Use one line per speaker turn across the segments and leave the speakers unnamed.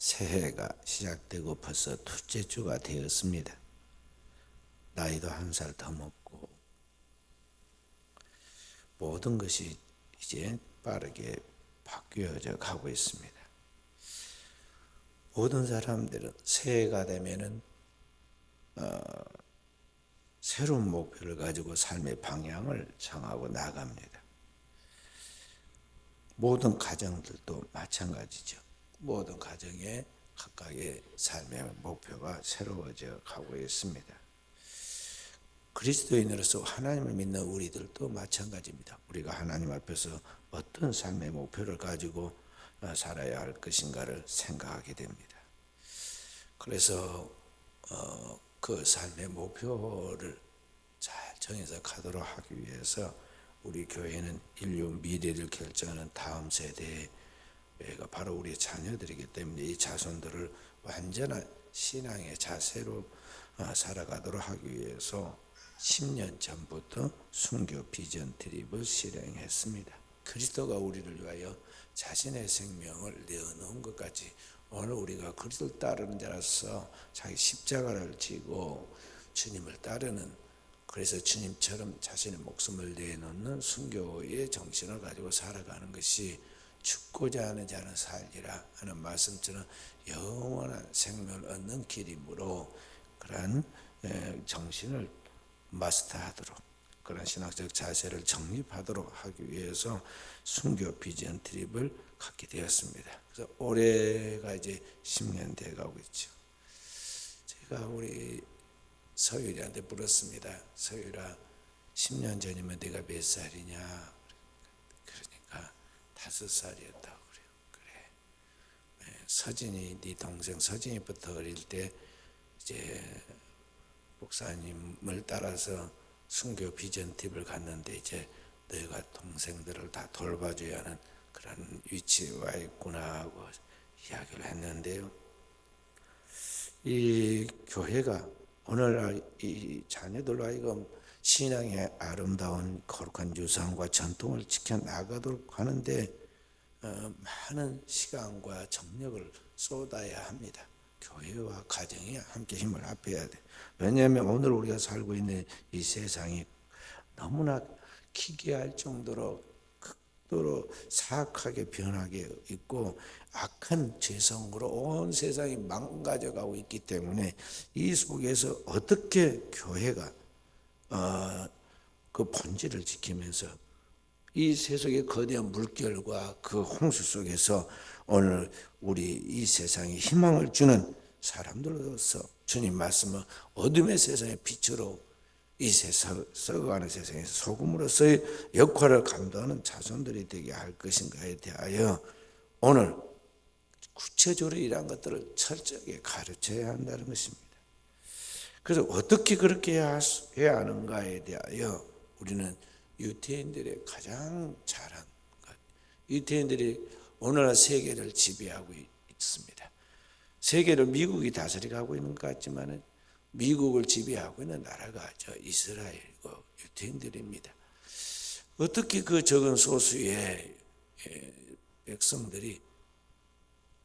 새해가 시작되고 벌써 둘째 주가 되었습니다. 나이도 한 살 더 먹고 모든 것이 이제 빠르게 바뀌어져 가고 있습니다. 모든 사람들은 새해가 되면은 새로운 목표를 가지고 삶의 방향을 정하고 나갑니다. 모든 가정들도 마찬가지죠. 모든 가정에 각각의 삶의 목표가 새로워져 가고 있습니다. 그리스도인으로서 하나님을 믿는 우리들도 마찬가지입니다. 우리가 하나님 앞에서 어떤 삶의 목표를 가지고 살아야 할 것인가를 생각하게 됩니다. 그래서 그 삶의 목표를 잘 정해서 가도록 하기 위해서 우리 교회는 인류 미래를 결정하는 다음 세대가 바로 우리 자녀들이기 때문에 이 자손들을 완전한 신앙의 자세로 살아가도록 하기 위해서 10년 전부터 순교 비전 트립을 실행했습니다. 그리스도가 우리를 위하여 자신의 생명을 내어놓은 것 같이 오늘 우리가 그리스도를 따르는 자로서 자기 십자가를 지고 주님을 따르는, 그래서 주님처럼 자신의 목숨을 내놓는 순교의 정신을 가지고 살아가는 것이 죽고자 하는 자는 살리라 하는 말씀처럼 영원한 생명을 얻는 길이므로 그러한 정신을 마스터하도록, 그런 신학적 자세를 정립하도록 하기 위해서 순교 비전 트립을 갖게 되었습니다. 그래서 올해가 이제 10년 돼 가고 있죠. 제가 우리 서율이한테 물었습니다. 서율아, 10년 전이면 네가 몇 살이냐? 그러니까 5살이었다고 그래요. 그래. 서진이, 네 동생 서진이부터 어릴 때 이제 목사님을 따라서 순교 비전 팁을 갔는데 이제 너희가 동생들을 다 돌봐줘야 하는 그런 위치에 와 있구나 하고 이야기를 했는데요. 이 교회가 오늘날 이 자녀들로 하여금 신앙의 아름다운 거룩한 유산과 전통을 지켜나가도록 하는데 많은 시간과 정력을 쏟아야 합니다. 교회와 가정이 함께 힘을 합해야 돼. 왜냐하면 오늘 우리가 살고 있는 이 세상이 너무나 기괴할 정도로 극도로 사악하게 변하게 있고 악한 죄성으로 온 세상이 망가져가고 있기 때문에 이 속에서 어떻게 교회가 그 본질을 지키면서 이 세속의 거대한 물결과 그 홍수 속에서 오늘 우리 이 세상에 희망을 주는 사람들로서 주님 말씀은 어둠의 세상의 빛으로 이 세상 썩어가는 세상에서 소금으로서의 역할을 감당하는 자손들이 되게 할 것인가에 대하여 오늘 구체적으로 이러한 것들을 철저하게 가르쳐야 한다는 것입니다. 그래서 어떻게 그렇게 해야 하는가에 대하여 우리는 유태인들의 가장 잘한 것, 유태인들이 오늘날 세계를 지배하고 있습니다. 세계를 미국이 다스리고 있는 것 같지만 미국을 지배하고 있는 나라가 이스라엘이고 유태인들입니다. 어떻게 그 적은 소수의 백성들이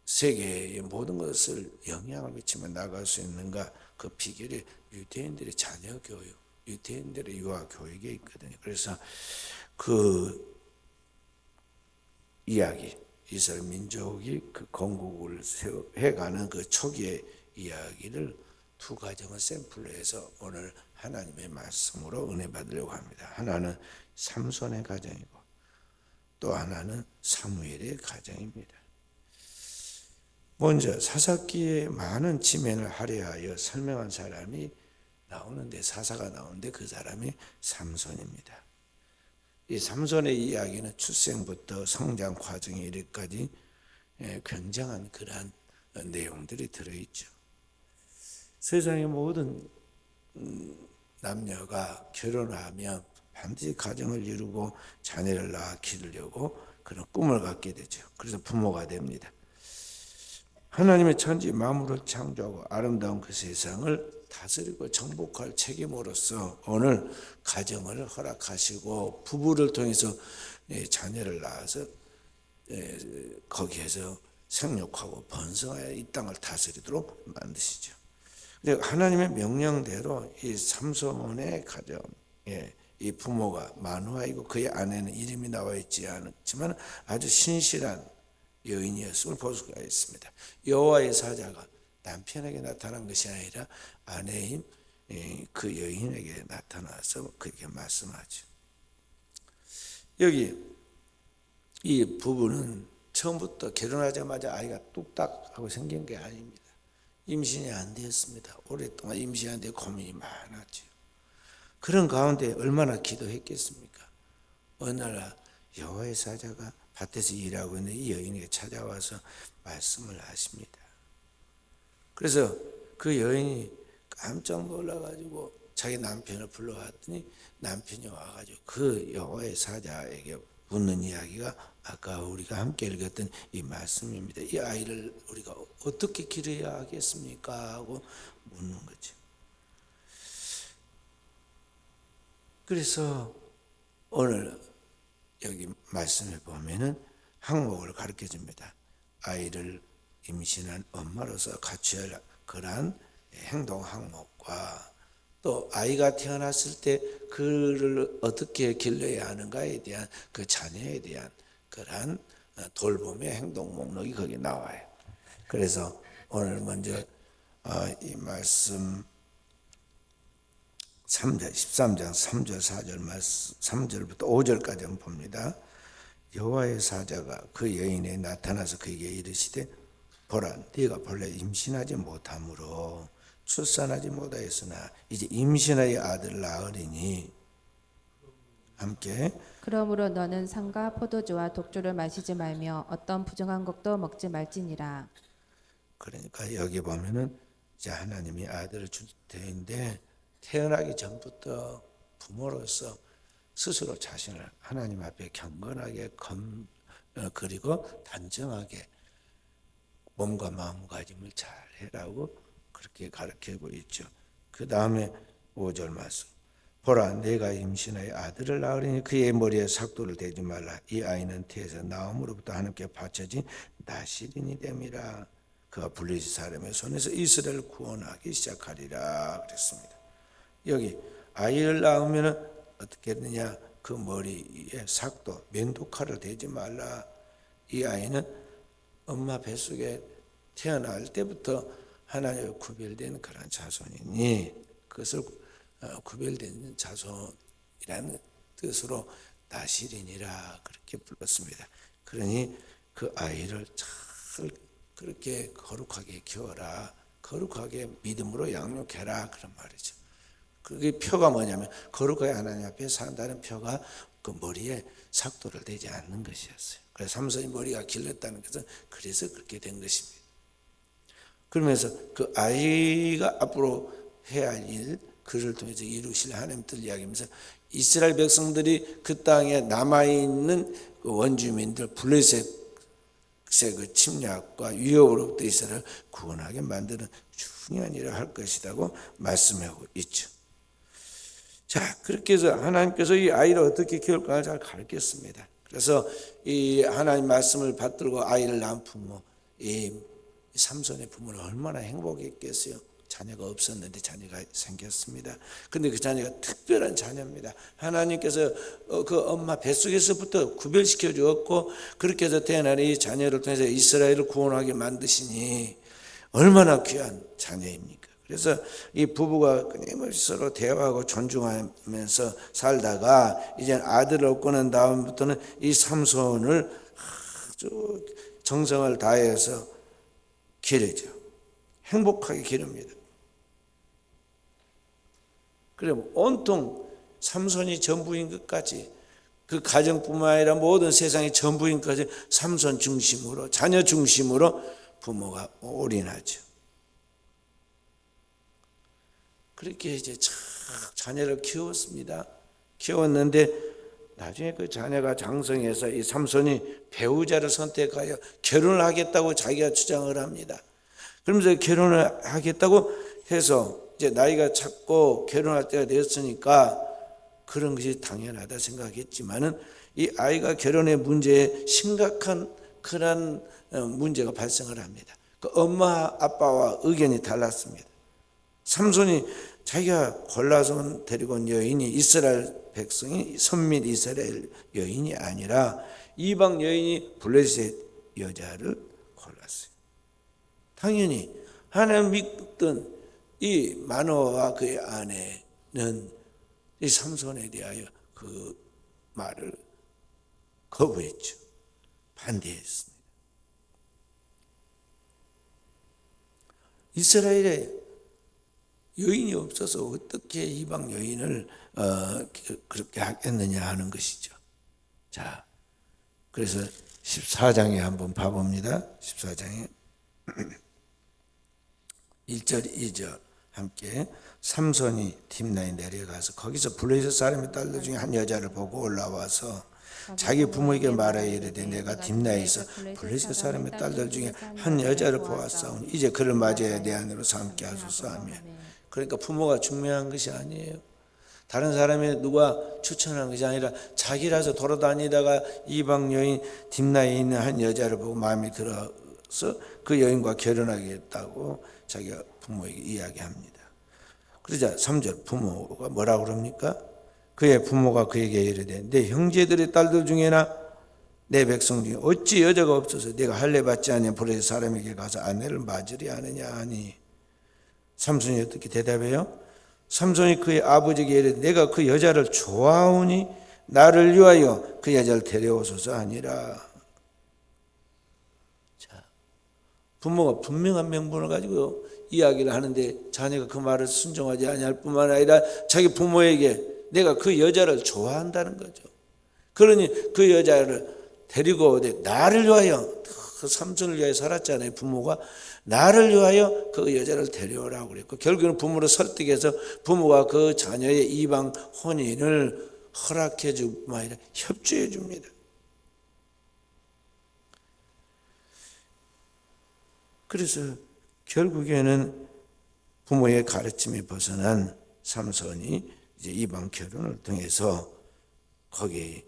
세계의 모든 것을 영향을 미치며 나갈 수 있는가? 그 비결이 유대인들의 자녀 교육, 유대인들의 유아 교육에 있거든요. 그래서 그 이야기, 이스라엘 민족이 그 건국을 해가는 그 초기의 이야기를 두 가정을 샘플로 해서 오늘 하나님의 말씀으로 은혜 받으려고 합니다. 하나는 삼손의 가정이고 또 하나는 사무엘의 가정입니다. 먼저 사사기에 많은 지면을 할애하여 설명한 사람이 나오는데, 사사가 나오는데 그 사람이 삼손입니다. 이 삼손의 이야기는 출생부터 성장 과정에 이르기까지 굉장한 그러한 내용들이 들어있죠. 세상의 모든 남녀가 결혼하면 반드시 가정을 이루고 자녀를 낳아 기르려고 그런 꿈을 갖게 되죠. 그래서 부모가 됩니다. 하나님의 천지 만물을 창조하고 아름다운 그 세상을 다스리고 정복할 책임으로서 오늘 가정을 허락하시고 부부를 통해서 자녀를 낳아서 거기에서 생육하고 번성하여 이 땅을 다스리도록 만드시죠. 하나님의 명령대로 이 삼손의 가정에 이 부모가 마누아이고 그의 아내는 이름이 나와 있지 않지만 아주 신실한 여인이었음을 볼 수가 있습니다. 여호와의 사자가 남편에게 나타난 것이 아니라 아내인 그 여인에게 나타나서 그렇게 말씀하죠. 여기 이 부부는 처음부터 결혼하자마자 아이가 뚝딱 하고 생긴 게 아닙니다. 임신이 안 되었습니다. 오랫동안 임신하는데 고민이 많았죠. 그런 가운데 얼마나 기도했겠습니까? 어느 날 여호와의 사자가 밭에서 일하고 있는 이 여인에게 찾아와서 말씀을 하십니다. 그래서 그 여인이 깜짝 놀라가지고 자기 남편을 불러왔더니 남편이 와가지고 그 여호와의 사자에게 묻는 이야기가 아까 우리가 함께 읽었던 이 말씀입니다. 이 아이를 우리가 어떻게 기르어야 하겠습니까? 하고 묻는 거죠. 그래서 오늘 여기 말씀을 보면은 항목을 가르쳐 줍니다. 아이를 임신한 엄마로서 갖춰야 할 그러한 행동 항목과 또 아이가 태어났을 때 그를 어떻게 길러야 하는가에 대한 그 자녀에 대한 그러한 돌봄의 행동 목록이 거기 나와요. 그래서 오늘 먼저 이 말씀 13장 3절 4절 말씀 3절부터 5절까지 한번 봅니다. 여호와의 사자가 그 여인에 나타나서 그에게 이르시되 보라 네가 본래 임신하지 못함으로 출산하지 못하였으나 이제 임신하여 아들을 낳으리니 함께
그러므로 너는 산과 포도주와 독주를 마시지 말며 어떤 부정한 것도 먹지 말지니라.
그러니까 여기 보면은 이제 하나님이 아들을 줄 때인데 태어나기 전부터 부모로서 스스로 자신을 하나님 앞에 경건하게 그리고 단정하게 몸과 마음가짐을 잘 해라고 그렇게 가르치고 있죠. 그 다음에 5절 말씀 보라 내가 임신하여 아들을 낳으리니 그의 머리에 삭도를 대지 말라. 이 아이는 태에서 나옴으로부터 하나님께 바쳐진 나시린이 됨이라. 그가 블레셋 사람의 손에서 이스라엘을 구원하기 시작하리라 그랬습니다. 여기 아이를 낳으면 어떻게 했느냐? 그 머리에 삭도 면도칼을 대지 말라. 이 아이는 엄마 뱃속에 태어날 때부터 하나님의 구별된 그런 자손이니 그것을 구별된 자손이라는 뜻으로 나시린이라 그렇게 불렀습니다. 그러니 그 아이를 잘 그렇게 거룩하게 키워라. 거룩하게 믿음으로 양육해라 그런 말이죠. 그게 표가 뭐냐면 거룩하게 하나님 앞에 산다는 표가 그 머리에 삭도를 대지 않는 것이었어요. 그래서 삼손이 머리가 길렀다는 것은 그래서 그렇게 된 것입니다. 그러면서 그 아이가 앞으로 해야 할 일, 그를 통해서 이루실 하나님 뜻을 이야기하면서 이스라엘 백성들이 그 땅에 남아있는 그 원주민들 블레셋의 그 침략과 위협으로부터 이스라엘을 구원하게 만드는 중요한 일을 할 것이라고 말씀하고 있죠. 자, 그렇게 해서 하나님께서 이 아이를 어떻게 키울까 잘 가르쳤습니다. 그래서 이 하나님 말씀을 받들고 아이를 낳은 부모, 이 삼손의 부모는 얼마나 행복했겠어요. 자녀가 없었는데 자녀가 생겼습니다. 근데 그 자녀가 특별한 자녀입니다. 하나님께서 그 엄마 뱃속에서부터 구별시켜 주었고 그렇게 해서 태어난 이 자녀를 통해서 이스라엘을 구원하게 만드시니 얼마나 귀한 자녀입니까? 그래서 이 부부가 끊임없이 서로 대화하고 존중하면서 살다가 이제 아들을 얻고 난 다음부터는 이 삼손을 아주 정성을 다해서 기르죠. 행복하게 기릅니다. 그래 온통 삼손이 전부인 것까지 그 가정뿐만 아니라 모든 세상의 전부인 것까지 삼손 중심으로 자녀 중심으로 부모가 올인하죠. 그렇게 이제 자녀를 키웠습니다. 키웠는데 나중에 그 자녀가 장성해서 이 삼손이 배우자를 선택하여 결혼을 하겠다고 자기가 주장을 합니다. 그러면서 결혼을 하겠다고 해서 이제 나이가 찼고 결혼할 때가 되었으니까 그런 것이 당연하다 생각했지만은 이 아이가 결혼의 문제에 심각한 그런 문제가 발생을 합니다. 그 엄마 아빠와 의견이 달랐습니다. 삼손이 자기가 골라서 데리고 온 여인이 이스라엘 백성이 선민 이스라엘 여인이 아니라 이방 여인이 블레셋 여자를 골랐어요. 당연히 하나님 믿던 이 마노아와 그의 아내는 이 삼손에 대하여 그 말을 거부했죠. 반대했습니다. 이스라엘에 여인이 없어서 어떻게 이방 여인을 그렇게 하겠느냐 하는 것이죠. 자, 그래서 14장에 한번 봐봅니다. 14장에 1절 2절 함께 삼손이 딥나에 내려가서 거기서 블레셋 사람의 딸들 중에 한 여자를 보고 올라와서 자기 부모에게 말하여 이르되 내가 딥나에서 블레셋 사람의 딸들 중에 한 여자를 보았사오니 이제 그를 맞이하여 내 아내로 삼게 하소서 하며. 그러니까 부모가 중요한 것이 아니에요. 다른 사람이 누가 추천한 것이 아니라 자기라서 돌아다니다가 이방 여인 딥나에 있는 한 여자를 보고 마음에 들어서 그 여인과 결혼하겠다고 자기가 부모에게 이야기합니다. 그러자 3절 부모가 뭐라고 그럽니까? 그의 부모가 그에게 이르되 내 형제들의 딸들 중에나 내 백성 중에 어찌 여자가 없어서 내가 할례 받지 아니한 블레셋 사람에게 가서 아내를 맞으리 하느냐 하니 삼손이 어떻게 대답해요? 삼손이 그의 아버지에게 이르되 내가 그 여자를 좋아하오니 나를 위하여 그 여자를 데려오소서 하니라. 자, 부모가 분명한 명분을 가지고 이야기를 하는데 자녀가 그 말을 순종하지 아니할 뿐만 아니라 자기 부모에게 내가 그 여자를 좋아한다는 거죠. 그러니 그 여자를 데리고 오되 나를 위하여, 그 삼손을 위하여 살았잖아요. 부모가 나를 위하여 그 여자를 데려오라고 그랬고 결국은 부모를 설득해서 부모가 그 자녀의 이방 혼인을 허락해 줄 뿐만 아니라 협조해 줍니다. 그래서 결국에는 부모의 가르침에 벗어난 삼손이 이제 이방 결혼을 통해서 거기에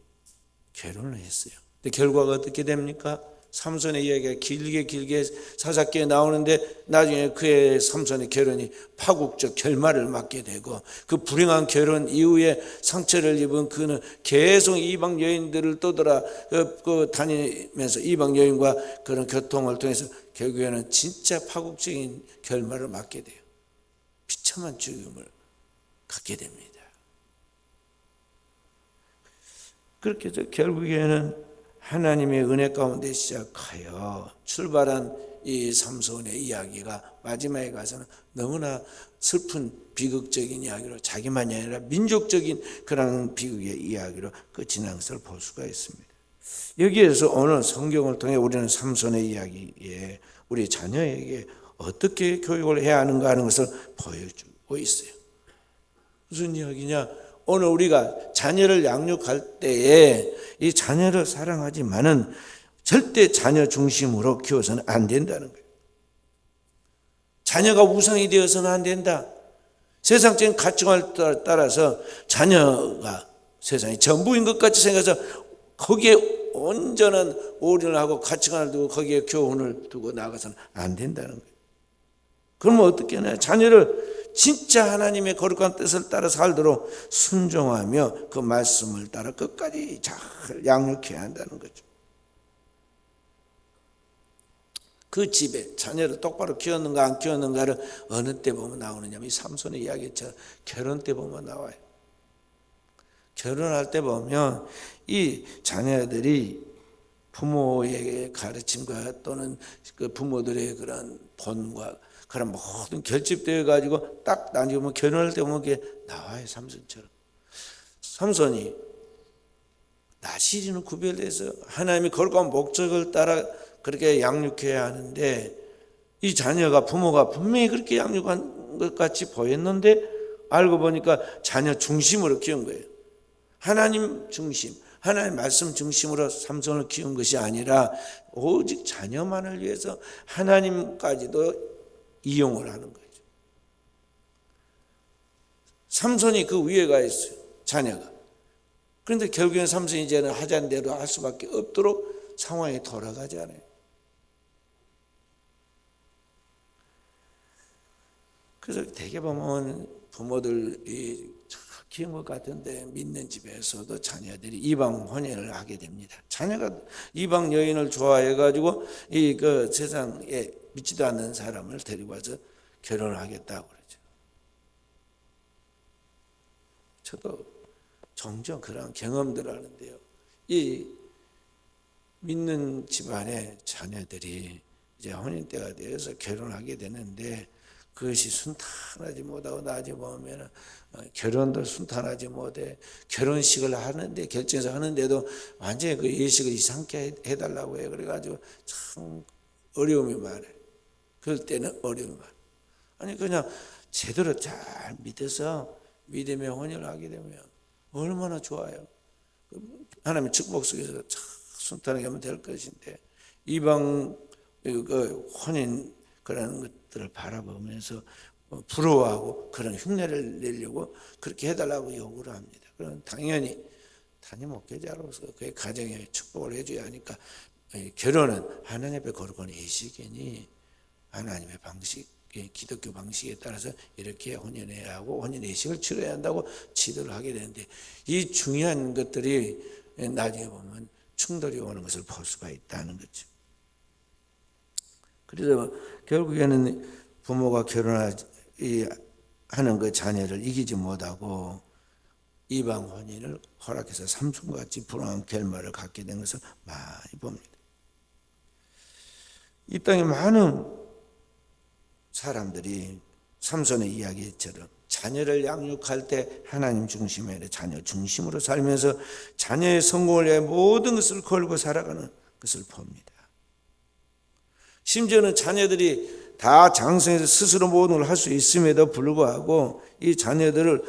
결혼을 했어요. 근데 결과가 어떻게 됩니까? 삼손의 이야기가 길게 사사기에 나오는데 나중에 그의 삼손의 결혼이 파국적 결말을 맞게 되고 그 불행한 결혼 이후에 상처를 입은 그는 계속 이방 여인들을 떠돌아 다니면서 이방 여인과 그런 교통을 통해서 결국에는 진짜 파국적인 결말을 맞게 돼요. 비참한 죽음을 갖게 됩니다. 그렇게 해서 결국에는 하나님의 은혜 가운데 시작하여 출발한 이 삼손의 이야기가 마지막에 가서는 너무나 슬픈 비극적인 이야기로 자기만이 아니라 민족적인 그런 비극의 이야기로 끝이 난 것을 볼 수가 있습니다. 여기에서 오늘 성경을 통해 우리는 삼손의 이야기에 우리 자녀에게 어떻게 교육을 해야 하는가 하는 것을 보여주고 있어요. 무슨 이야기냐? 오늘 우리가 자녀를 양육할 때에 이 자녀를 사랑하지만은 절대 자녀 중심으로 키워서는 안 된다는 거예요. 자녀가 우상이 되어서는 안 된다. 세상적인 가치관을 따라서 자녀가 세상이 전부인 것 같이 생각해서 거기에 온전한 올인하고 가치관을 두고 거기에 교훈을 두고 나가서는 안 된다는 거예요. 그러면 어떻게 하냐? 자녀를 진짜 하나님의 거룩한 뜻을 따라 살도록 순종하며 그 말씀을 따라 끝까지 잘 양육해야 한다는 거죠. 그 집에 자녀를 똑바로 키웠는가 안 키웠는가를 어느 때 보면 나오느냐면 이 삼손의 이야기처럼 결혼 때 보면 나와요. 결혼할 때 보면 이 자녀들이 부모의 가르침과 또는 그 부모들의 그런 본과 그런 모든 결집되어 가지고 딱 나뉘면 결혼할 때 보면 그게 나와요. 삼손처럼. 삼손이 나시리는 구별돼서 하나님의 거룩한 목적을 따라 그렇게 양육해야 하는데 이 자녀가 부모가 분명히 그렇게 양육한 것 같이 보였는데 알고 보니까 자녀 중심으로 키운 거예요. 하나님 중심, 하나님 말씀 중심으로 삼손을 키운 것이 아니라 오직 자녀만을 위해서 하나님까지도 이용을 하는 거죠. 삼손이 그 위에가 있어요. 자녀가. 그런데 결국엔 삼손이 이제는 하자는 대로 할 수밖에 없도록 상황이 돌아가잖아요. 그래서 대개 보면 부모들이 키운 것 같은데 믿는 집에서도 자녀들이 이방 혼인을 하게 됩니다. 자녀가 이방 여인을 좋아해 가지고 이 그 세상에 믿지도 않는 사람을 데리고 와서 결혼을 하겠다고 그러죠. 저도 종종 그런 경험들을 하는데요. 이 믿는 집안의 자녀들이 이제 혼인 때가 되어서 결혼하게 되는데 그것이 순탄하지 못하고 나중에 보면 결혼도 순탄하지 못해 결혼식을 하는데 결정해서 하는데도 완전히 그 예식을 이상하게 해달라고 해요. 그래가지고 참 어려움이 많아요. 그럴 때는 어려움이 많아요. 아니 그냥 제대로 잘 믿어서 믿음의 혼인을 하게 되면 얼마나 좋아요. 하나님의 축복 속에서 참 순탄하게 하면 될 것인데 이방 그 혼인 그런 것들을 바라보면서 부러워하고 그런 흉내를 내려고 그렇게 해달라고 요구를 합니다. 그럼 당연히 담임 목회자로서 그의 가정에 축복을 해줘야 하니까 결혼은 하나님 앞에 거룩한 예식이니 하나님의 방식, 기독교 방식에 따라서 이렇게 혼인해야 하고 혼인 예식을 치러야 한다고 지도를 하게 되는데 이 중요한 것들이 나중에 보면 충돌이 오는 것을 볼 수가 있다는 거죠. 그래서 결국에는 부모가 결혼하는 그 자녀를 이기지 못하고 이방 혼인을 허락해서 삼손같이 불행한 결말을 갖게 된 것을 많이 봅니다. 이 땅에 많은 사람들이 삼손의 이야기처럼 자녀를 양육할 때 하나님 중심이 아니라 자녀 중심으로 살면서 자녀의 성공을 위해 모든 것을 걸고 살아가는 것을 봅니다. 심지어는 자녀들이 다 장성해서 스스로 모든 걸 할 수 있음에도 불구하고 이 자녀들을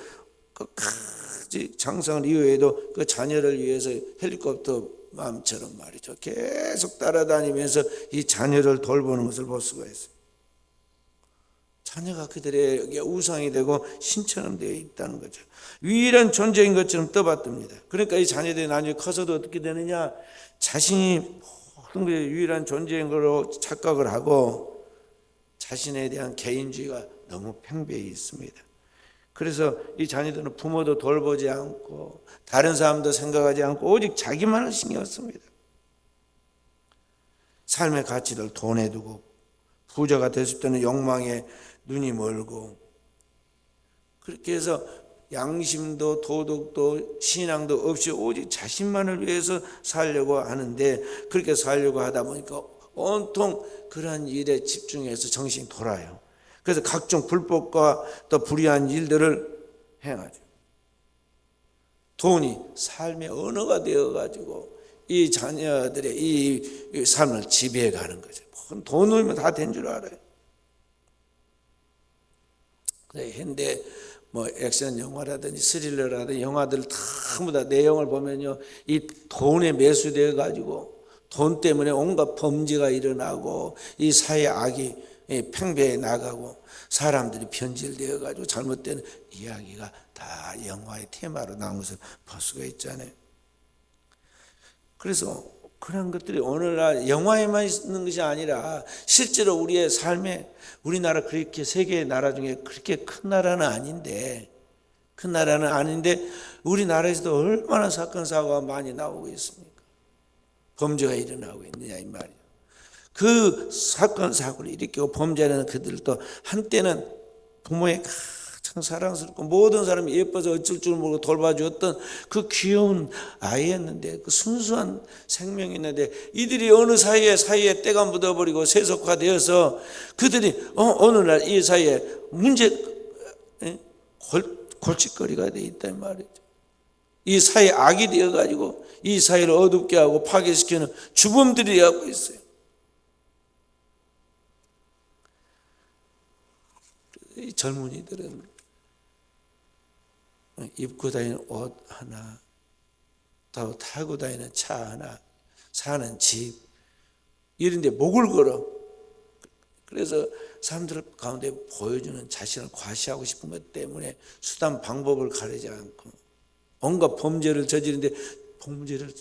끝까지 장성을 이후에도 그 자녀를 위해서 헬리콥터 마음처럼 말이죠. 계속 따라다니면서 이 자녀를 돌보는 것을 볼 수가 있어요. 자녀가 그들에게 우상이 되고 신처럼 되어 있다는 거죠. 유일한 존재인 것처럼 떠받듭니다. 그러니까 이 자녀들이 나중에 커서도 어떻게 되느냐? 자신이 모든 게 유일한 존재인 걸로 착각을 하고 자신에 대한 개인주의가 너무 팽배해 있습니다. 그래서 이 자녀들은 부모도 돌보지 않고 다른 사람도 생각하지 않고 오직 자기만을 신경 씁니다. 삶의 가치를 돈에 두고 부자가 됐을 때는 욕망에 눈이 멀고 그렇게 해서 양심도 도덕도 신앙도 없이 오직 자신만을 위해서 살려고 하는데 그렇게 살려고 하다 보니까 온통 그러한 일에 집중해서 정신이 돌아요. 그래서 각종 불법과 또 불의한 일들을 행하죠. 돈이 삶의 언어가 되어가지고 이 자녀들의 이 삶을 지배해 가는 거죠. 돈이면 다 된 줄 알아요. 그래 현대 뭐 액션 영화라든지 스릴러라든지 영화들 전부 다 내용을 보면요, 이 돈에 매수되어 가지고 돈 때문에 온갖 범죄가 일어나고 이 사회 악이 팽배해 나가고 사람들이 변질되어 가지고 잘못된 이야기가 다 영화의 테마로 나온 것을 볼 수가 있잖아요. 그래서 그런 것들이 오늘날 영화에만 있는 것이 아니라 실제로 우리의 삶에 우리나라 그렇게 세계의 나라 중에 그렇게 큰 나라는 아닌데 우리나라에서도 얼마나 사건 사고가 많이 나오고 있습니까? 범죄가 일어나고 있느냐 이 말이에요. 그 사건 사고를 일으키고 범죄하는 그들도 한때는 부모의 가장 사랑스럽고 모든 사람이 예뻐서 어쩔 줄 모르고 돌봐주었던 그 귀여운 아이였는데 그 순수한 생명이었는데 이들이 어느 사이에 때가 묻어버리고 세속화되어서 그들이 어느 날 이 사이에 골칫거리가 돼 있단 말이죠. 이 사회 악이 되어가지고 이 사회를 어둡게 하고 파괴시키는 주범들이 하고 있어요. 이 젊은이들은 입고 다니는 옷 하나, 또 타고 다니는 차 하나, 사는 집 이런 데 목을 걸어. 그래서 사람들 가운데 보여주는 자신을 과시하고 싶은 것 때문에 수단 방법을 가리지 않고 온갖 범죄를 저지르는데 범죄를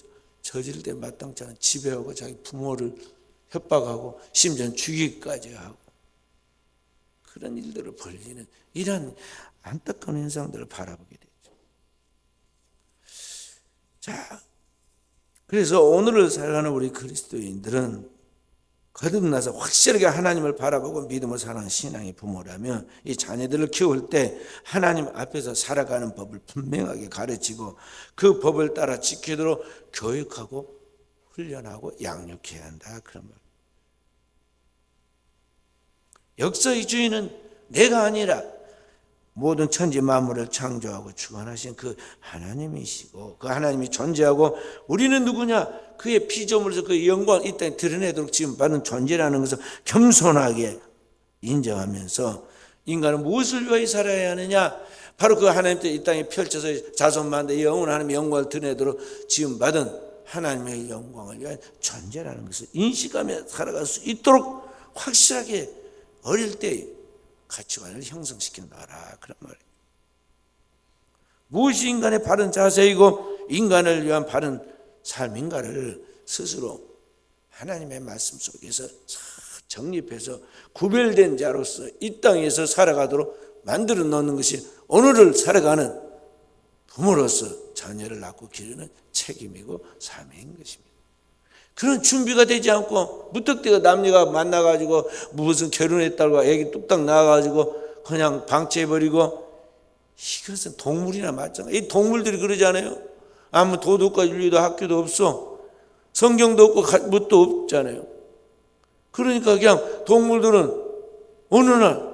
저질 때 마땅치 않은 지배하고 자기 부모를 협박하고 심지어 죽이기까지 하고 그런 일들을 벌리는 이런 안타까운 현상들을 바라보게 되죠. 자, 그래서 오늘을 살아가는 우리 그리스도인들은 거듭나서 확실하게 하나님을 바라보고 믿음을 사는 신앙의 부모라면 이 자녀들을 키울 때 하나님 앞에서 살아가는 법을 분명하게 가르치고 그 법을 따라 지키도록 교육하고 훈련하고 양육해야 한다, 그런 말. 역사의 주인은 내가 아니라 모든 천지 만물을 창조하고 주관하신 그 하나님이시고 그 하나님이 존재하고 우리는 누구냐? 그의 피조물에서 그 영광 이 땅에 드러내도록 지금 받은 존재라는 것을 겸손하게 인정하면서 인간은 무엇을 위하여 살아야 하느냐? 바로 그 하나님께 이 땅에 펼쳐서 자손만대 영원 하나님의 영광을 드러내도록 지금 받은 하나님의 영광을 위한 존재라는 것을 인식하며 살아갈 수 있도록 확실하게 어릴 때 가치관을 형성시킨다라, 그런 말이에요. 무엇이 인간의 바른 자세이고 인간을 위한 바른 삶인가를 스스로 하나님의 말씀 속에서 정립해서 구별된 자로서 이 땅에서 살아가도록 만들어 놓는 것이 오늘을 살아가는 부모로서 자녀를 낳고 기르는 책임이고 사명인 것입니다. 그런 준비가 되지 않고 무턱대고 남녀가 만나가지고 무슨 결혼했다고 애기 뚝딱 낳아가지고 그냥 방치해버리고, 이것은 동물이나 마찬가지. 이 동물들이 그러지 않아요? 아무 도덕과 윤리도 학교도 없어. 성경도 없고 뭣도 없잖아요. 그러니까 그냥 동물들은 어느 날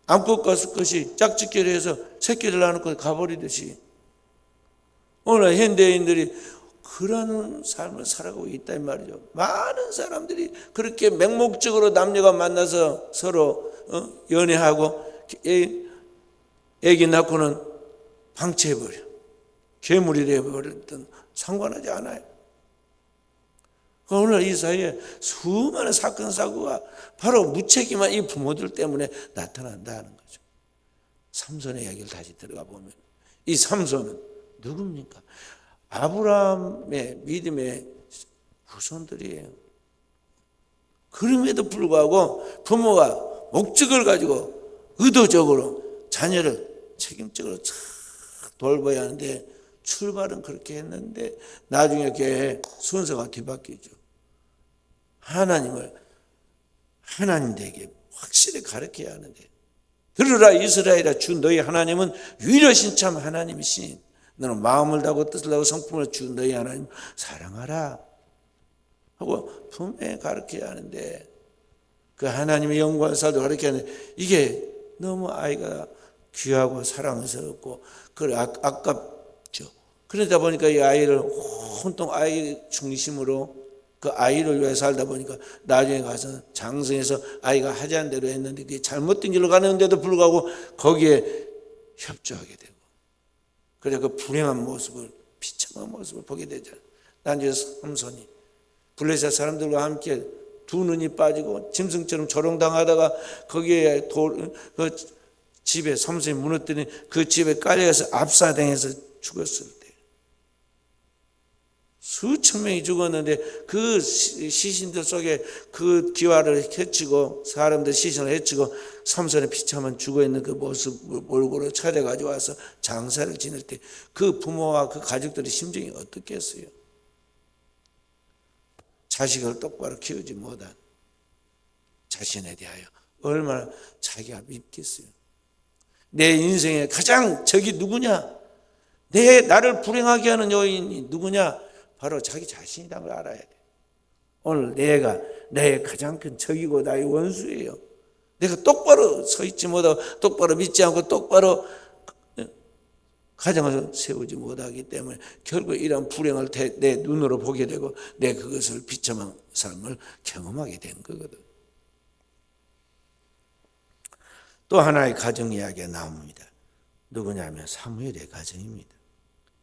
암컷과 수컷이 짝짓기를 해서 새끼를 낳아놓고 가버리듯이 오늘 현대인들이 그런 삶을 살아가고 있다 이 말이죠. 많은 사람들이 그렇게 맹목적으로 남녀가 만나서 서로 연애하고 애기 낳고는 방치해버려. 괴물이 되어버렸든 상관하지 않아요. 오늘 이 사이에 수많은 사건 사고가 바로 무책임한 이 부모들 때문에 나타난다는 거죠. 삼손의 이야기를 다시 들어가 보면 이 삼손은 누굽니까? 아브라함의 믿음의 후손들이에요. 그럼에도 불구하고 부모가 목적을 가지고 의도적으로 자녀를 책임적으로 돌봐야 하는데 출발은 그렇게 했는데 나중에 걔 순서가 뒤바뀌죠. 하나님을 하나님 되게 확실히 가르쳐야 하는데, 들으라 이스라엘아, 주 너희 하나님은 유일하신 참 하나님이신, 너는 마음을 다하고 뜻을 다하고 성품을 주 너희 하나님 사랑하라 하고 분명히 가르쳐야 하는데, 그 하나님의 영광을 살도 가르쳐야 하는데 이게 너무 아이가 귀하고 사랑스럽고 그래 아깝죠. 그러다 보니까 이 아이를 온통 아이 중심으로 그 아이를 위해 살다 보니까 나중에 가서 장성해서 아이가 하자는 대로 했는데 그게 잘못된 길로 가는데도 불구하고 거기에 협조하게 되고, 그래 그 불행한 모습을, 비참한 모습을 보게 되잖아요. 나중에 삼손이 블레셋 사람들과 함께 두 눈이 빠지고 짐승처럼 조롱당하다가 거기에 그 집에 삼손이 무너뜨린 그 집에 깔려서 압사당해서 죽었을 때 수천 명이 죽었는데 그 시신들 속에 그 기와를 해치고 사람들 시신을 해치고 삼손의 비참한 죽어있는 그 모습을 몰고 찾아가지고 와서 장사를 지낼 때 그 부모와 그 가족들의 심정이 어떻겠어요? 자식을 똑바로 키우지 못한 자신에 대하여 얼마나 자기가 밉겠어요. 내 인생의 가장 적이 누구냐? 나를 불행하게 하는 요인이 누구냐? 바로 자기 자신이라는 걸 알아야 돼. 오늘 내가 나의 가장 큰 적이고 나의 원수예요. 내가 똑바로 서 있지 못하고 똑바로 믿지 않고 똑바로 가정을 세우지 못하기 때문에 결국 이런 불행을 내 눈으로 보게 되고 내 그것을 비참한 삶을 경험하게 된 거거든. 또 하나의 가정 이야기가 나옵니다. 누구냐면 사무엘의 가정입니다.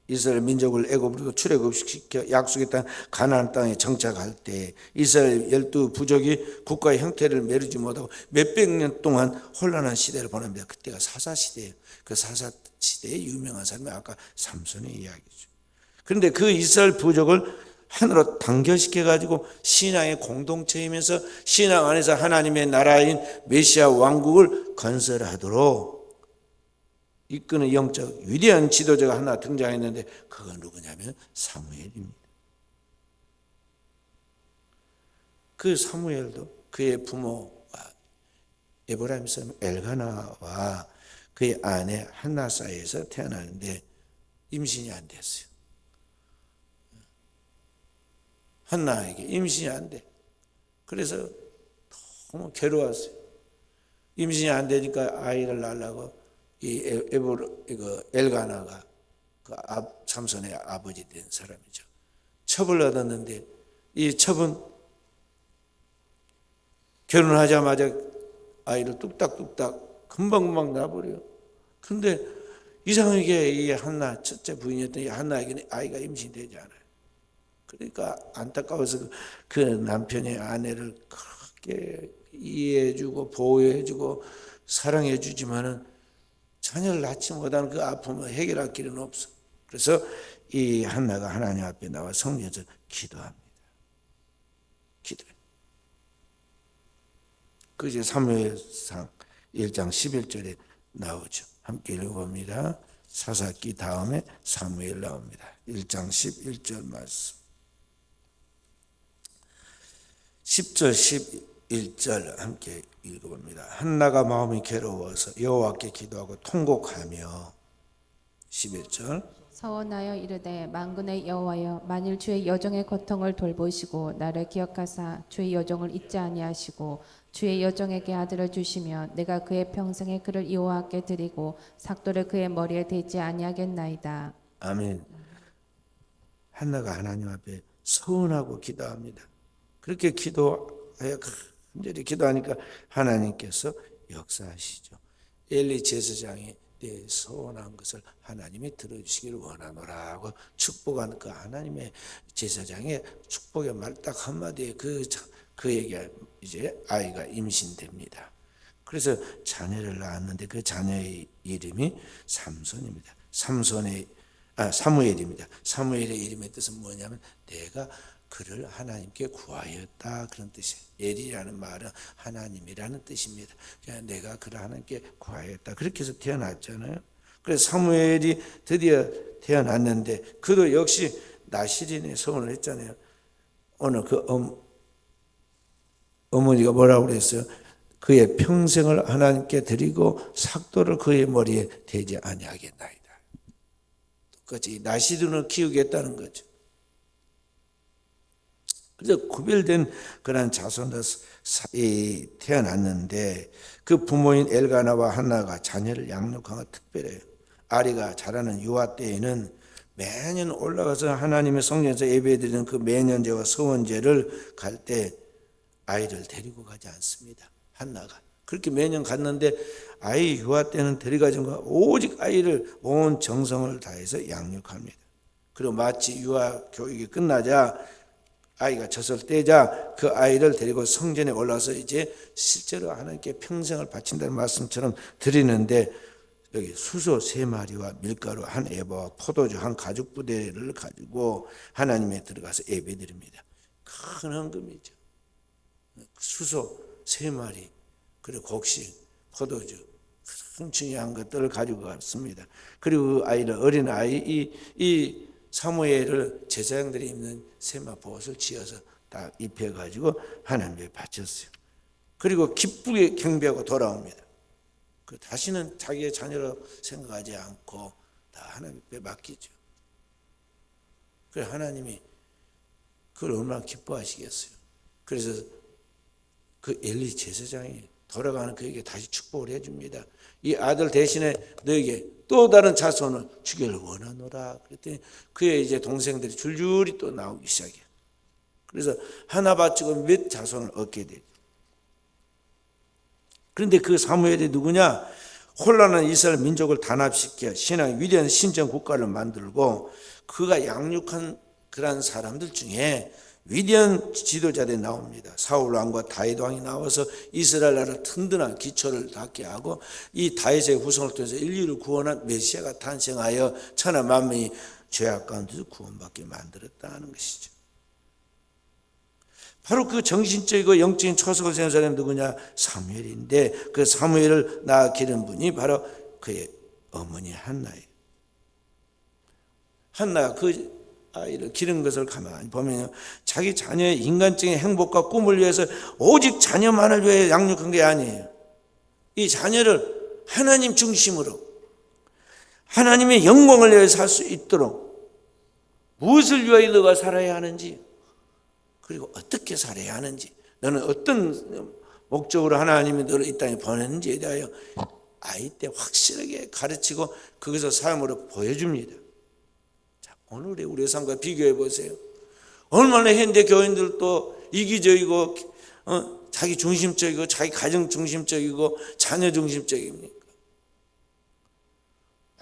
이스라엘 민족을 애굽으로 출애굽시켜 약속의 땅 가나안 땅에 정착할 때 이스라엘 12부족이 국가의 형태를 메르지 못하고 몇백 년 동안 혼란한 시대를 보냅니다. 그때가 사사시대예요. 그 사사시대의 유명한 사람이 아까 삼손의 이야기죠. 그런데 그 이스라엘 부족을 하나로 단결시켜 가지고 신앙의 공동체이면서 신앙 안에서 하나님의 나라인 메시아 왕국을 건설하도록 이끄는 영적 위대한 지도자가 하나 등장했는데 그건 누구냐면 사무엘입니다. 그 사무엘도 그의 부모와 에브라임 사람 엘가나와 그의 아내 한나 사이에서 태어나는데 임신이 안 됐어요. 한나에게 임신이 안 돼. 그래서 너무 괴로웠어요. 임신이 안 되니까 아이를 낳으려고 이 엘가나가 그 삼손의 아버지 된 사람이죠. 첩을 얻었는데 이 첩은 결혼하자마자 아이를 뚝딱뚝딱 금방금방 낳아버려요. 그런데 이상하게 이 한나 첫째 부인이었던 이 한나에게는 아이가 임신되지 않아요. 그러니까 안타까워서 그 남편의 아내를 그렇게 이해해주고 보호해주고 사랑해주지만은 자녀를 낳지 못하는 그 아픔을 해결할 길은 없어. 그래서 이 한나가 하나님 앞에 나와 성전에서 기도합니다. 기도해. 그게 사무엘상 1장 11절에 나오죠. 함께 읽어봅니다. 사사기 다음에 사무엘 나옵니다. 1장 11절 말씀. 10절 11절 함께 읽어봅니다. 한나가 마음이 괴로워서 여호와께 기도하고 통곡하며 11절
서원하여 이르되 만군의 여호와여 만일 주의 여종의 고통을 돌보시고 나를 기억하사 주의 여종을 잊지 아니하시고 주의 여종에게 아들을 주시면 내가 그의 평생에 그를 여호와께 드리고 삭도를 그의 머리에 대지 아니하겠나이다.
아멘. 한나가 하나님 앞에 서운하고 기도합니다. 그렇게 기도하여 간절히 기도하니까 하나님께서 역사하시죠. 엘리 제사장이 내 서운한 것을 하나님이 들어주시기를 원하노라 하고 축복한 그 하나님의 제사장의 축복의 말 딱 한마디에 그에게 이제 아이가 임신됩니다. 그래서 자녀를 낳았는데 그 자녀의 이름이 삼손입니다. 사무엘입니다. 사무엘의 이름의 뜻은 뭐냐면 내가 그를 하나님께 구하였다 그런 뜻이에요. 엘이라는 말은 하나님이라는 뜻입니다. 그냥 내가 그를 하나님께 구하였다 그렇게 해서 태어났잖아요. 그래서 사무엘이 드디어 태어났는데 그도 역시 나실인의 서원을 했잖아요. 오늘 그 어머니가 뭐라고 그랬어요? 그의 평생을 하나님께 드리고 삭도를 그의 머리에 대지 아니하겠나이다. 똑같이 나실인을 키우겠다는 거죠. 그래서 구별된 그런 자손으로 태어났는데 그 부모인 엘가나와 한나가 자녀를 양육한 건 특별해요. 아리가 자라는 유아 때에는 매년 올라가서 하나님의 성전에서 예배드리는 그 매년제와 서원제를 갈 때 아이를 데리고 가지 않습니다. 한나가 그렇게 매년 갔는데 아이 유아 때는 데려가지 않고 오직 아이를 온 정성을 다해서 양육합니다. 그리고 마치 유아 교육이 끝나자 아이가 젖을 떼자 그 아이를 데리고 성전에 올라서 이제 실제로 하나님께 평생을 바친다는 말씀처럼 드리는데 여기 수소 3마리와 밀가루 1에바와 포도주 1가죽부대를 가지고 하나님에 들어가서 예배드립니다. 큰 헌금이죠. 수소 3마리 그리고 곡식, 포도주 큰 중요한 것들을 가지고 갔습니다. 그리고 그 아이를 어린 아이 이 사무엘을 제사장들이 입는 세마포옷을 지어서 딱 입혀가지고 하나님께 바쳤어요. 그리고 기쁘게 경배하고 돌아옵니다. 그 다시는 자기의 자녀로 생각하지 않고 다 하나님께 맡기죠. 그래 하나님이 그걸 얼마나 기뻐하시겠어요. 그래서 그 엘리 제사장이 돌아가는 그에게 다시 축복을 해줍니다. 이 아들 대신에 너에게 또 다른 자손을 주기를 원하노라. 그랬더니 그의 이제 동생들이 줄줄이 또 나오기 시작해요. 그래서 하나 바치고 몇 자손을 얻게 돼요. 그런데 그 사무엘이 누구냐? 혼란한 이스라엘 민족을 단합시켜 신앙 위대한 신정 국가를 만들고 그가 양육한 그런 사람들 중에 위대한 지도자들이 나옵니다. 사울 왕과 다윗 왕이 나와서 이스라엘 나라를 튼튼한 기초를 닿게 하고 이 다윗의 후손을 통해서 인류를 구원한 메시아가 탄생하여 천하 만민이 죄악 가운데서 구원받게 만들었다는 것이죠. 바로 그 정신적이고 영적인 초석을 세운 사람이 누구냐? 사무엘인데 그 사무엘을 낳아 기른 분이 바로 그의 어머니 한나예요. 한나가 그 아이를 기른 것을 가만히 보면 자기 자녀의 인간적인 행복과 꿈을 위해서 오직 자녀만을 위해 양육한 게 아니에요. 이 자녀를 하나님 중심으로 하나님의 영광을 위해 살 수 있도록 무엇을 위하여 너가 살아야 하는지, 그리고 어떻게 살아야 하는지, 너는 어떤 목적으로 하나님이 너를 이 땅에 보냈는지에 대하여 아이 때 확실하게 가르치고 그것을 삶으로 보여줍니다. 자, 오늘의 우리의 삶과 비교해 보세요. 얼마나 현대 교인들도 이기적이고 자기 중심적이고 자기 가정 중심적이고 자녀 중심적입니까?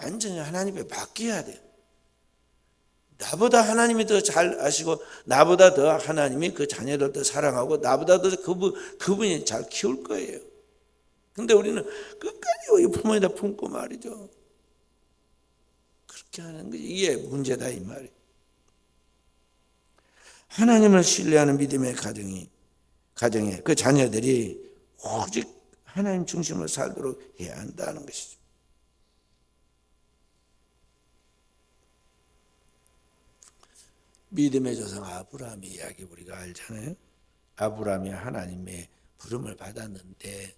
완전히 하나님께 맡겨야 돼요. 나보다 하나님이 더 잘 아시고 나보다 더 하나님이 그 자녀를 더 사랑하고 나보다 더 그분이 잘 키울 거예요. 근데 우리는 끝까지 우리 부모에다 품고 말이죠. 그렇게 하는 게 이게 문제다 이 말이에요. 하나님을 신뢰하는 믿음의 가정에 그 자녀들이 오직 하나님 중심으로 살도록 해야 한다는 것이죠. 믿음의 조상 아브라함의 이야기 우리가 알잖아요. 아브라함이 하나님의 부름을 받았는데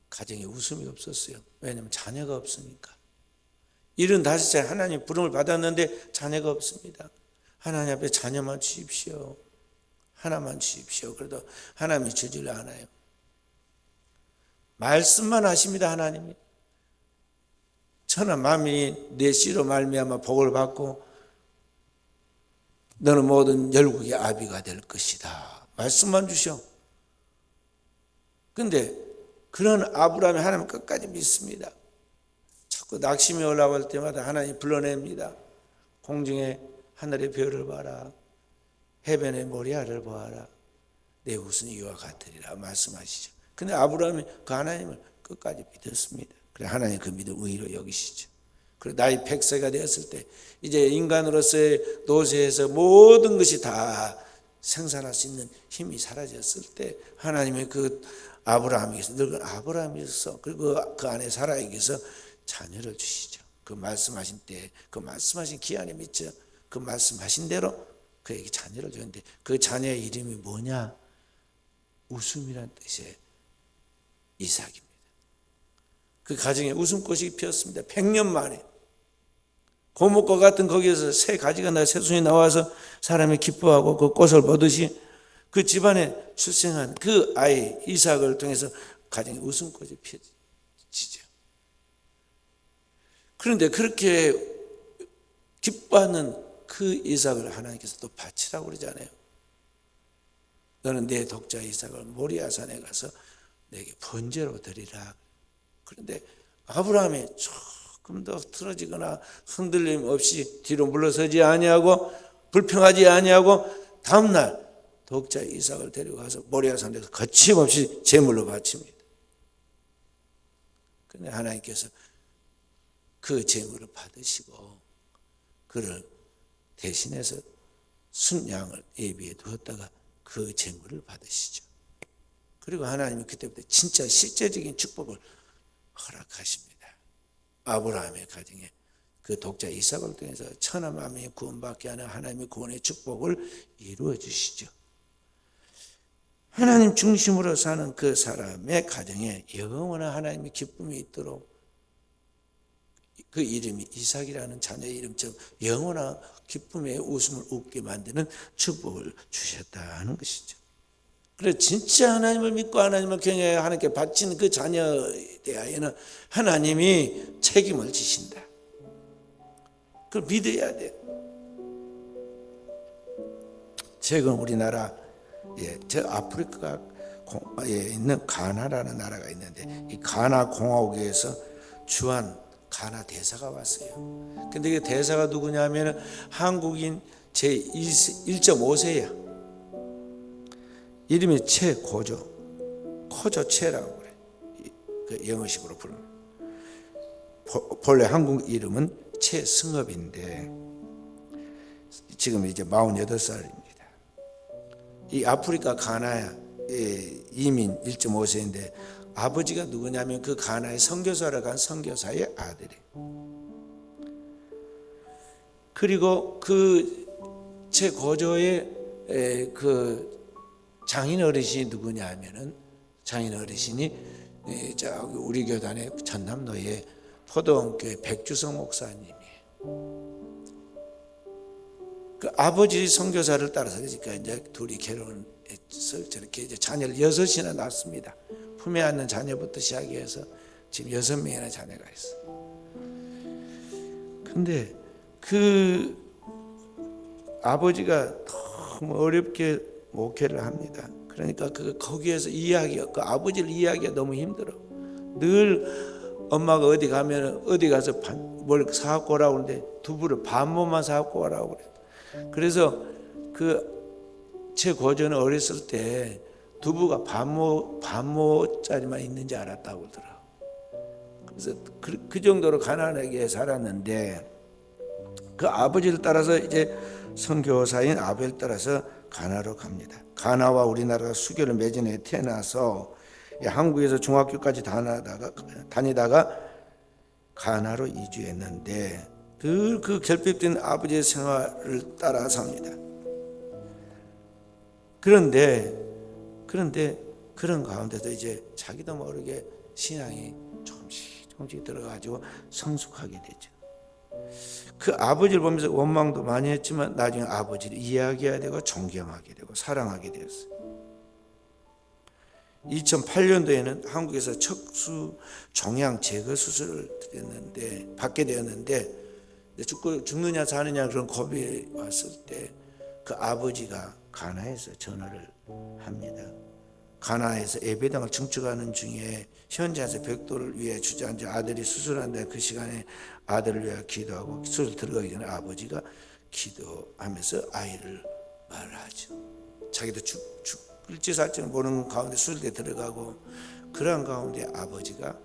가정에 웃음이 없었어요. 왜냐하면 자녀가 없으니까. 75세 하나님 부름을 받았는데 자녀가 없습니다. 하나님 앞에 자녀만 주십시오. 하나만 주십시오. 그래도 하나님이 주질 않아요. 말씀만 하십니다. 하나님이. 천하 만민이 내 씨로 말미암아 복을 받고 너는 모든 열국의 아비가 될 것이다. 말씀만 주셔. 근데 그런 아브라함이 하나님 끝까지 믿습니다. 자꾸 낙심이 올라올 때마다 하나님 불러냅니다. 공중에 하늘의 별을 봐라. 해변의 모리아를 보아라. 내 후손이 이와 같으리라 말씀하시죠. 근데 아브라함이 그 하나님을 끝까지 믿었습니다. 그래 하나님 그 믿음 의로 여기시죠. 그리고 나이 100세가 되었을 때 이제 인간으로서의 노쇠에서 모든 것이 다 생산할 수 있는 힘이 사라졌을 때 하나님의 그 아브라함에게서 늙은 아브라함에서 그리고 그 안에 사라에게서 자녀를 주시죠. 그 말씀하신 때 그 말씀하신 기한에 미쳐 그 말씀하신 대로 그에게 자녀를 주는데 그 자녀의 이름이 뭐냐? 웃음이란 뜻의 이삭입니다. 그 가정에 웃음꽃이 피었습니다. 100년 만에 고목과 같은 거기에서 새 가지가 나 새순이 나와서 사람이 기뻐하고 그 꽃을 보듯이 그 집안에 출생한 그 아이 이삭을 통해서 가정에 웃음꽃이 피어지죠. 그런데 그렇게 기뻐하는 그 이삭을 하나님께서 또 바치라고 그러잖아요. 너는 내 독자 이삭을 모리아산에 가서 내게 번제로 드리라. 그런데 아브라함이 조금 더 틀어지거나 흔들림 없이 뒤로 물러서지 아니하고 불평하지 아니하고 다음날 독자 이삭을 데려가서 모리아산에서 거침없이 제물로 바칩니다. 그런데 하나님께서 그 제물을 받으시고 그를 대신해서 순양을 예비해 두었다가 그 제물을 받으시죠. 그리고 하나님이 그때부터 진짜 실제적인 축복을 허락하십니다. 아브라함의 가정에 그 독자 이삭을 통해서 천하 만민이 구원받게 하는 하나님의 구원의 축복을 이루어 주시죠. 하나님 중심으로 사는 그 사람의 가정에 영원한 하나님의 기쁨이 있도록 그 이름이 이삭이라는 자녀의 이름처럼 영원한 기쁨의 웃음을 웃게 만드는 축복을 주셨다는 것이죠. 그래서 진짜 하나님을 믿고 하나님을 경외하여 하나님께 바친 그 자녀에 대하여는 하나님이 책임을 지신다. 그걸 믿어야 돼요. 최근 우리나라 저 아프리카에 있는 가나라는 나라가 있는데 이 가나 공화국에서 주한 가나 대사가 왔어요. 근데 그 대사가 누구냐면 한국인 제 1.5세야. 이름이 최고조, 코조 최라고 그래. 그 영어식으로 부르는. 본래 한국 이름은 최승업인데 지금 이제 48살입니다. 이 아프리카 가나에 이민 1.5세인데 아버지가 누구냐면 그 가나에 선교사를 간 선교사의 아들이에요. 그리고 그 제 고조의 그 장인 어르신이 누구냐 하면은 장인 어르신이 저기 우리 교단의 전남로의 포도원교회 백주성 목사님이에요. 그 아버지 선교사를 따라서 그러니까 이제 둘이 결혼해서 저렇게 이제 자녀를 6이나 낳습니다. 품에 안는 자녀부터 시작해서 지금 6명이나 자녀가 있어요. 근데 그 아버지가 너무 어렵게 목회를 합니다. 그러니까 거기에서 그 아버지를 이해하기가 너무 힘들어. 늘 엄마가 어디 가면 어디 가서 뭘 사갖고 오라고 하는데 두부를 반모만 사갖고 오라고 그래. 그래서 제 고조는 어렸을 때 두부가 반모짜리만 있는지 알았다고 그러더라고. 그래서 그 정도로 가난하게 살았는데 그 아버지를 따라서 이제 선교사인 아벨 따라서 가나로 갑니다. 가나와 우리나라가 수교를 맺은 해 태어나서 한국에서 중학교까지 다니다가 가나로 이주했는데 늘 그 결핍된 아버지의 생활을 따라 삽니다. 그런데 그런 가운데도 이제 자기도 모르게 신앙이 조금씩 들어가지고 성숙하게 되죠. 그 아버지를 보면서 원망도 많이 했지만 나중에 아버지를 이해하게 되고 존경하게 되고 사랑하게 되었어요. 2008년도에는 한국에서 척수 종양 제거 수술을 받게 되었는데 죽느냐 사느냐 그런 고비에 왔을 때 그 아버지가 가나에서 전화를 합니다. 가나에서 예배당을 증축하는 중에 현지에서 벽돌을 위해 주저앉아 아들이 수술한다. 그 시간에 아들을 위해 기도하고 수술 들어가기 전에 아버지가 기도하면서 아이를 말하죠. 자기도 죽을지 살지 모르는 가운데 수술대 들어가고 그런 가운데 아버지가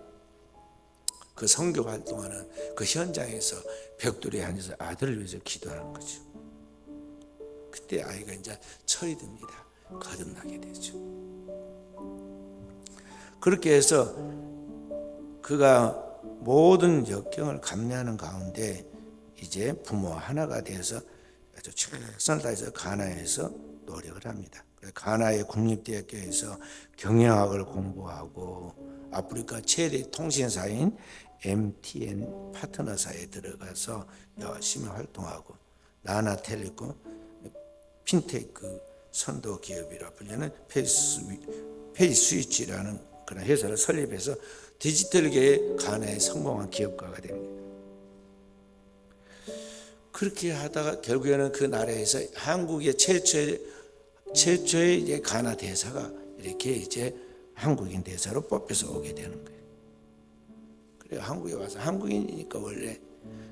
그 선교 활동하는 그 현장에서 벽돌에 앉아서 아들을 위해서 기도하는 거죠. 그때 아이가 이제 철이 듭니다. 거듭나게 되죠. 그렇게 해서 그가 모든 역경을 감내하는 가운데 이제 부모 하나가 되어서 아주 최선을 다해서 가나에서 노력을 합니다. 가나의 국립대학교에서 경영학을 공부하고 아프리카 최대 통신사인 MTN 파트너사에 들어가서 열심히 활동하고 나나텔레콤 핀테크 선도 기업이라 불리는 페이스위치라는 그런 회사를 설립해서 디지털계의 가나에 성공한 기업가가 됩니다. 그렇게 하다가 결국에는 그 나라에서 한국의 최초의 이제 가나 대사가 이렇게 이제 한국인 대사로 뽑혀서 오게 되는 거예요. 그래 한국에 와서 한국인이니까 원래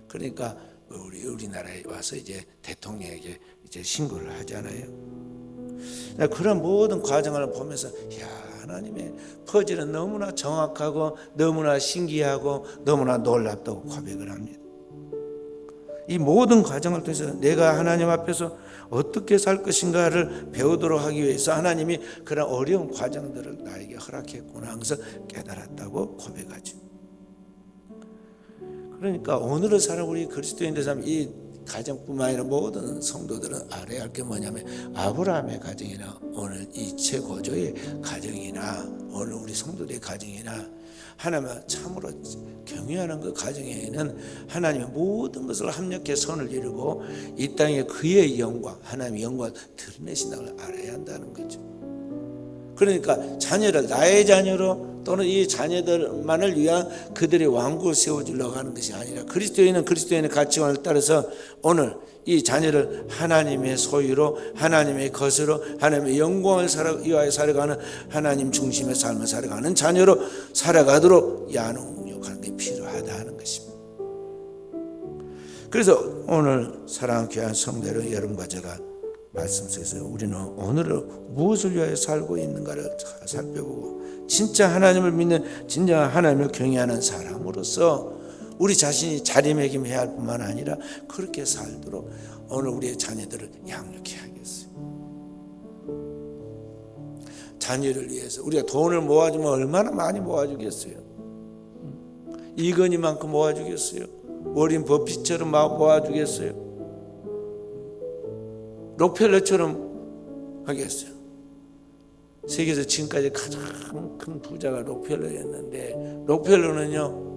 그러니까 우리나라에 와서 이제 대통령에게 이제 신고를 하잖아요. 그런 모든 과정을 보면서 하나님의 퍼즐은 너무나 정확하고 너무나 신기하고 너무나 놀랍다고 고백을 합니다. 이 모든 과정을 통해서 내가 하나님 앞에서 어떻게 살 것인가를 배우도록 하기 위해서 하나님이 그런 어려운 과정들을 나에게 허락했구나 하면서 깨달았다고 고백하죠. 그러니까 오늘을 사는 우리 그리스도인들 삶 이 가정뿐만 아니라 모든 성도들은 알아야 할 게 뭐냐면 아브라함의 가정이나 오늘 이 최고조의 가정이나 오늘 우리 성도들의 가정이나 하나님을 참으로 경외하는 그 가정에는 하나님의 모든 것을 합력해 선을 이루고 이 땅에 그의 영광, 하나님의 영광을 드러내신다는 걸 알아야 한다는 거죠. 그러니까 자녀를 나의 자녀로 또는 이 자녀들만을 위한 그들의 왕국을 세워주려고 하는 것이 아니라 그리스도인은 그리스도인의 가치관을 따라서 오늘 이 자녀를 하나님의 소유로 하나님의 것으로 하나님의 영광을 위하여 살아가는 하나님 중심의 삶을 살아가는 자녀로 살아가도록 양육하는 게 필요하다 하는 것입니다. 그래서 오늘 사랑하는 귀한 성도 여러분, 여러분과 제가 말씀 속에서 우리는 오늘을 무엇을 위하여 살고 있는가를 잘 살펴보고 진짜 하나님을 믿는 진정한 하나님을 경외하는 사람으로서 우리 자신이 자리매김해야 할 뿐만 아니라 그렇게 살도록 오늘 우리의 자녀들을 양육해 하겠어요. 자녀를 위해서 우리가 돈을 모아주면 얼마나 많이 모아주겠어요. 이건희만큼 모아주겠어요. 워린 버핏처럼 모아주겠어요. 록펠러처럼 하겠어요. 세계에서 지금까지 가장 큰 부자가 록펠러였는데, 록펠러는요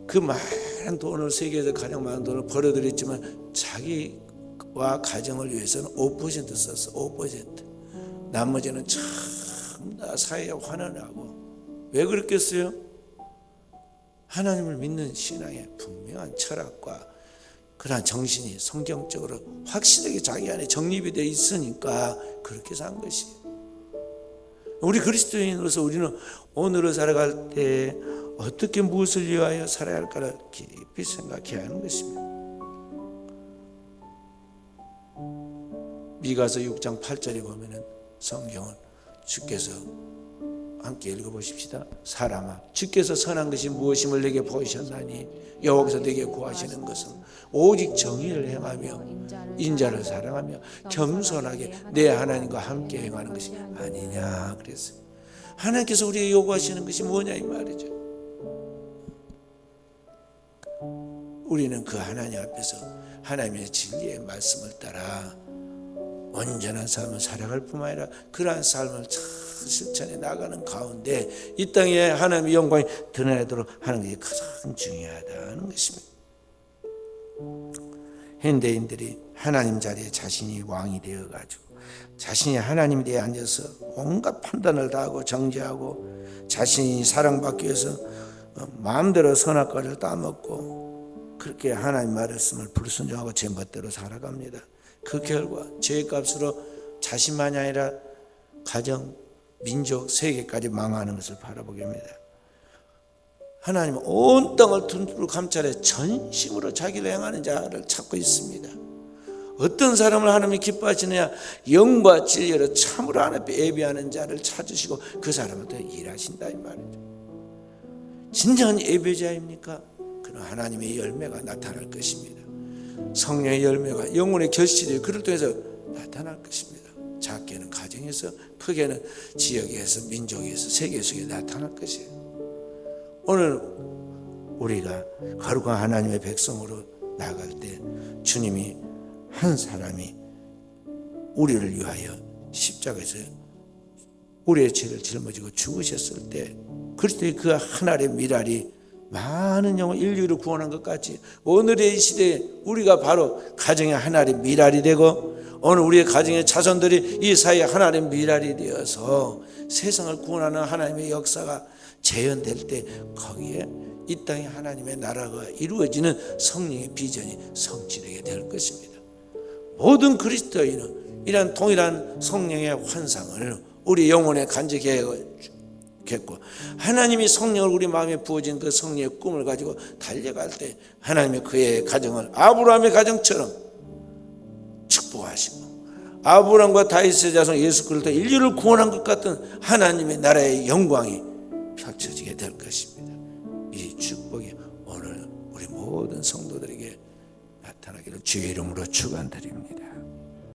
그 많은 돈을, 세계에서 가장 많은 돈을 벌어들였지만 자기와 가정을 위해서는 5% 썼어. 5%. 나머지는 전부 다 사회에 환원하고. 왜 그랬겠어요? 하나님을 믿는 신앙의 분명한 철학과 그러한 정신이 성경적으로 확실하게 자기 안에 정립이 되어 있으니까 그렇게 산 것이에요. 우리 그리스도인으로서 우리는 오늘을 살아갈 때 어떻게 무엇을 위하여 살아야 할까를 깊이 생각해야 하는 것입니다. 미가서 6장 8절에 보면은 성경은 주께서 함께 읽어보십시다. 사람아, 주께서 선한 것이 무엇임을 내게 보이셨나니 여호와께서 내게 구하시는 것은 오직 정의를 행하며 인자를 사랑하며 겸손하게 내 하나님과 함께 행하는 것이 아니냐 그랬어요. 하나님께서 우리에게 요구하시는 것이 뭐냐 이 말이죠. 우리는 그 하나님 앞에서 하나님의 진리의 말씀을 따라 온전한 삶을 살아갈 뿐만 아니라 그러한 삶을 실천해 나가는 가운데 이 땅에 하나님의 영광이 드러나도록 하는 것이 가장 중요하다는 것입니다. 현대인들이 하나님 자리에 자신이 왕이 되어가지고 자신이 하나님에 대해 앉아서 온갖 판단을 다 하고 정죄하고 자신이 사랑받기 위해서 마음대로 선악과를 따먹고 그렇게 하나님 말씀을 불순종하고 제 멋대로 살아갑니다. 그 결과 죄값으로 자신만이 아니라 가정, 민족, 세계까지 망하는 것을 바라보게 합니다. 하나님은 온 땅을 두루 감찰해 전심으로 자기를 행하는 자를 찾고 있습니다. 어떤 사람을 하나님이 기뻐하시느냐? 영과 진리로 참으로 하나님 앞에 예배하는 자를 찾으시고 그 사람한테 일하신다 이 말이죠. 진정한 예배자입니까? 그런 하나님의 열매가 나타날 것입니다. 성령의 열매가 영혼의 결실이 그를 통해서 나타날 것입니다. 작게는 가정에서, 크게는 지역에서, 민족에서, 세계 속에 나타날 것이에요. 오늘 우리가 거룩한 하나님의 백성으로 나갈 때 주님이 한 사람이 우리를 위하여 십자가에서 우리의 죄를 짊어지고 죽으셨을 때 그리스도의 그 한 알의 미랄이 많은 영혼 인류를 구원한 것 같이 오늘의 이 시대에 우리가 바로 가정의 하나의 미랄이 되고 오늘 우리의 가정의 자손들이 이 사회의 하나의 미랄이 되어서 세상을 구원하는 하나님의 역사가 재현될 때 거기에 이 땅에 하나님의 나라가 이루어지는 성령의 비전이 성취되게 될 것입니다. 모든 그리스도인은 이러한 동일한 성령의 환상을 우리 영혼에 간직해야겠고 하나님이 성령을 우리 마음에 부어진 그 성령의 꿈을 가지고 달려갈 때 하나님이 그의 가정을 아브라함의 가정처럼 축복하시고 아브라함과 다윗의 자손 예수 그리스도 인류를 구원한 것 같은 하나님의 나라의 영광이 펼쳐지게 될 것입니다. 이 축복이 오늘 우리 모든 성도들에게 나타나기를 주의 이름으로 축원드립니다.